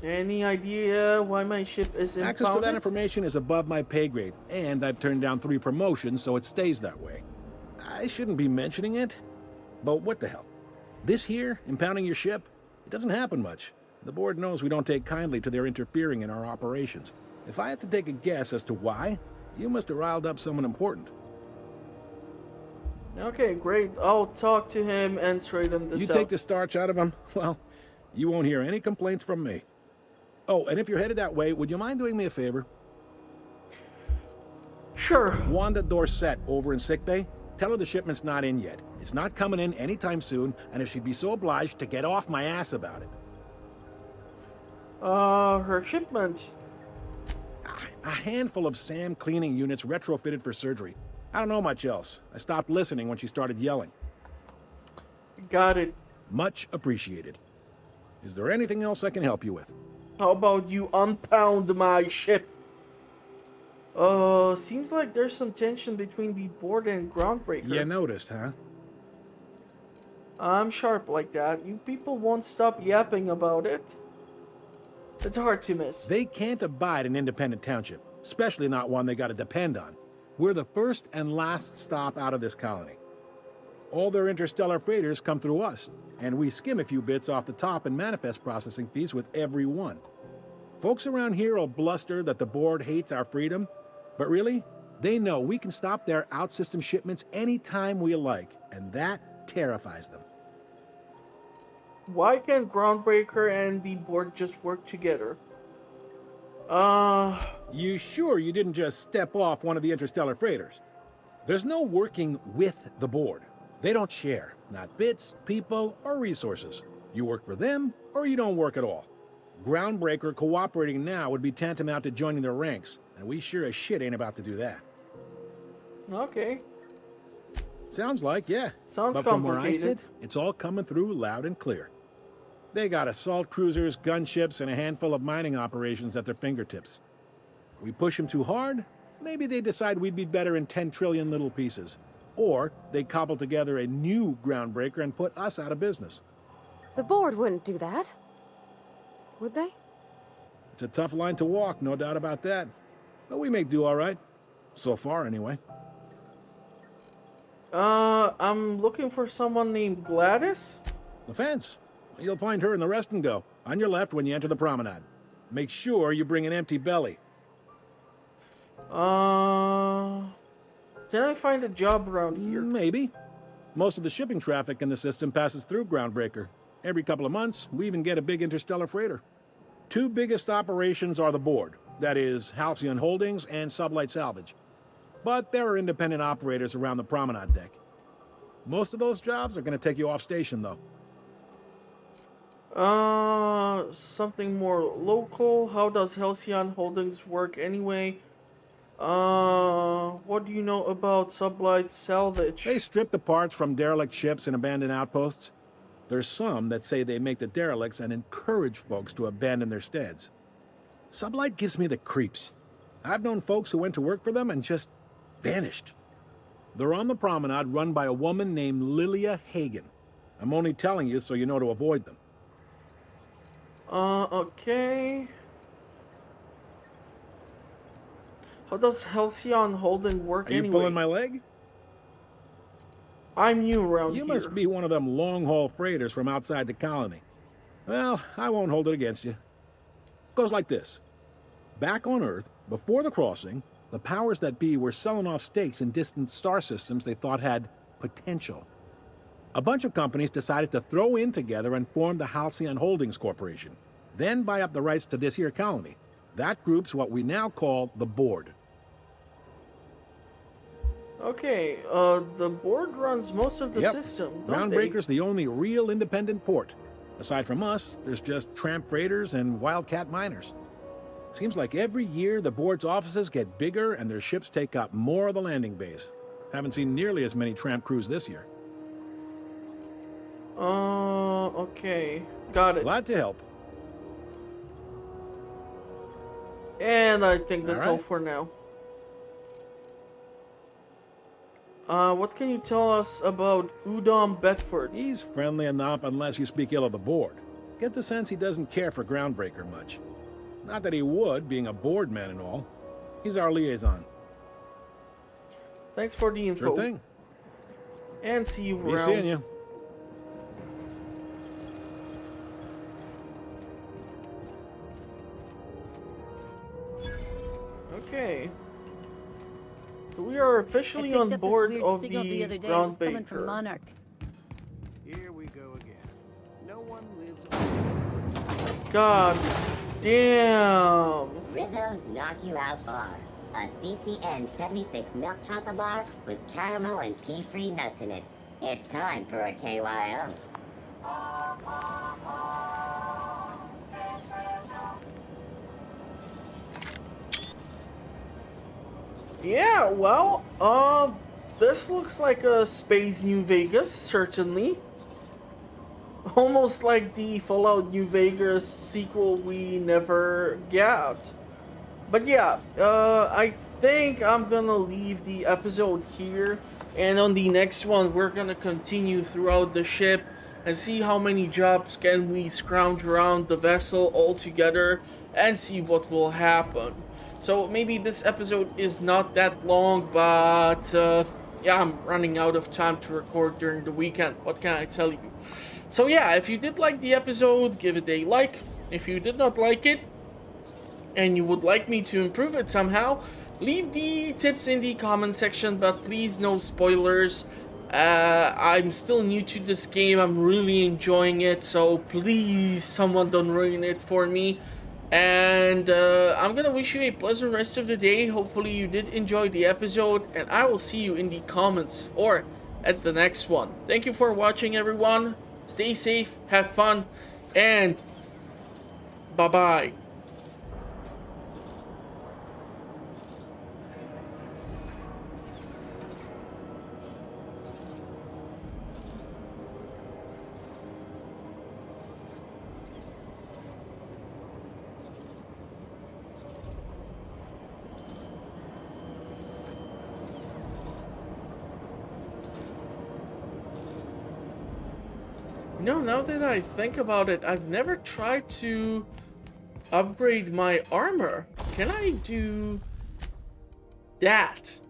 Any idea why my ship is impounded? Access to that information is above my pay grade, and I've turned down 3 promotions, so it stays that way. I shouldn't be mentioning it, but what the hell? This here, impounding your ship, it doesn't happen much. The board knows we don't take kindly to their interfering in our operations. If I had to take a guess as to why, you must have riled up someone important. Okay, great. I'll talk to him and straighten this out. You take the starch out of him, well, you won't hear any complaints from me. Oh, and if you're headed that way, would you mind doing me a favor? Sure. Wanda Dorset over in sickbay, tell her the shipment's not in yet. It's not coming in anytime soon, and if she'd be so obliged to get off my ass about it. Her shipment. A handful of SAM cleaning units retrofitted for surgery. I don't know much else. I stopped listening when she started yelling. Got it. Much appreciated. Is there anything else I can help you with? How about you unpound my ship? Seems like there's some tension between the board and Groundbreaker. You noticed, huh? I'm sharp like that. You people won't stop yapping about it. It's hard to miss. They can't abide an independent township, especially not one they gotta depend on. We're the first and last stop out of this colony. All their interstellar freighters come through us, and we skim a few bits off the top in manifest processing fees with every one. Folks around here will bluster that the board hates our freedom, but really, they know we can stop their out-system shipments anytime we like, and that terrifies them. Why can't Groundbreaker and the board just work together? You sure you didn't just step off one of the interstellar freighters? There's no working with the board. They don't share, not bits, people, or resources. You work for them, or you don't work at all. Groundbreaker cooperating now would be tantamount to joining their ranks, and we sure as shit ain't about to do that. Okay. Sounds like, yeah. Sounds but from where I complicated. sit, it's all coming through loud and clear. They got assault cruisers, gunships, and a handful of mining operations at their fingertips. We push them too hard, maybe they decide we'd be better in 10 trillion little pieces. Or they cobble together a new Groundbreaker and put us out of business. The board wouldn't do that. Would they? It's a tough line to walk, no doubt about that. But we make do all right. So far, anyway. I'm looking for someone named Gladys? The fence. You'll find her in the rest and go, on your left when you enter the promenade. Make sure you bring an empty belly. Can I find a job around here? Maybe. Most of the shipping traffic in the system passes through Groundbreaker. Every couple of months, we even get a big interstellar freighter. 2 biggest operations are the board. That is, Halcyon Holdings and Sublight Salvage. But there are independent operators around the promenade deck. Most of those jobs are going to take you off station, though. Something more local. How does Halcyon Holdings work anyway? What do you know about Sublight Salvage? They strip the parts from derelict ships and abandoned outposts. There's some that say they make the derelicts and encourage folks to abandon their steads. Sublight gives me the creeps. I've known folks who went to work for them and just vanished. They're on the promenade run by a woman named Lilia Hagen. I'm only telling you so you know to avoid them. Okay. How does Halcyon Holding work anyway? Are you pulling my leg? I'm new around here. You must be one of them long-haul freighters from outside the colony. Well, I won't hold it against you. Goes like this. Back on Earth, before the crossing, the powers that be were selling off stakes in distant star systems they thought had potential. A bunch of companies decided to throw in together and form the Halcyon Holdings Corporation, then buy up the rights to this here colony. That group's what we now call the board. Okay, the board runs most of the system, don't they? Groundbreaker's the only real independent port. Aside from us, there's just tramp freighters and wildcat miners. Seems like every year the board's offices get bigger and their ships take up more of the landing bays. Haven't seen nearly as many tramp crews this year. Okay. Got it. Glad to help. And I think that's all right. for now. What can you tell us about Udom Bedford? He's friendly enough unless you speak ill of the board. Get the sense he doesn't care for Groundbreaker much. Not that he would, being a board man and all. He's our liaison. Thanks for the info. Sure thing. And see you Be around. seeing you. Okay. So we are officially on board of the Groundbreaker. Monarch. Here we go again. No one lives. God damn. Rizzo's Knock You Out Bar. A CCN 76 milk chocolate bar with caramel and pea-free nuts in it. It's time for a KYO. Yeah, well, this looks like a Space New Vegas, certainly. Almost like the Fallout New Vegas sequel we never got. But yeah, I think I'm gonna leave the episode here. And on the next one, we're gonna continue throughout the ship and see how many jobs can we scrounge around the vessel all together and see what will happen. So maybe this episode is not that long, but yeah, I'm running out of time to record during the weekend. What can I tell you? So yeah, if you did like the episode, give it a like. If you did not like it, and you would like me to improve it somehow, leave the tips in the comment section, but please no spoilers. I'm still new to this game, I'm really enjoying it, so please someone don't ruin it for me. And I'm gonna wish you a pleasant rest of the day. Hopefully you did enjoy the episode, and I will see you in the comments or at the next one. Thank you for watching, everyone. Stay safe, have fun, and bye-bye. No, now that I think about it, I've never tried to upgrade my armor. Can I do that?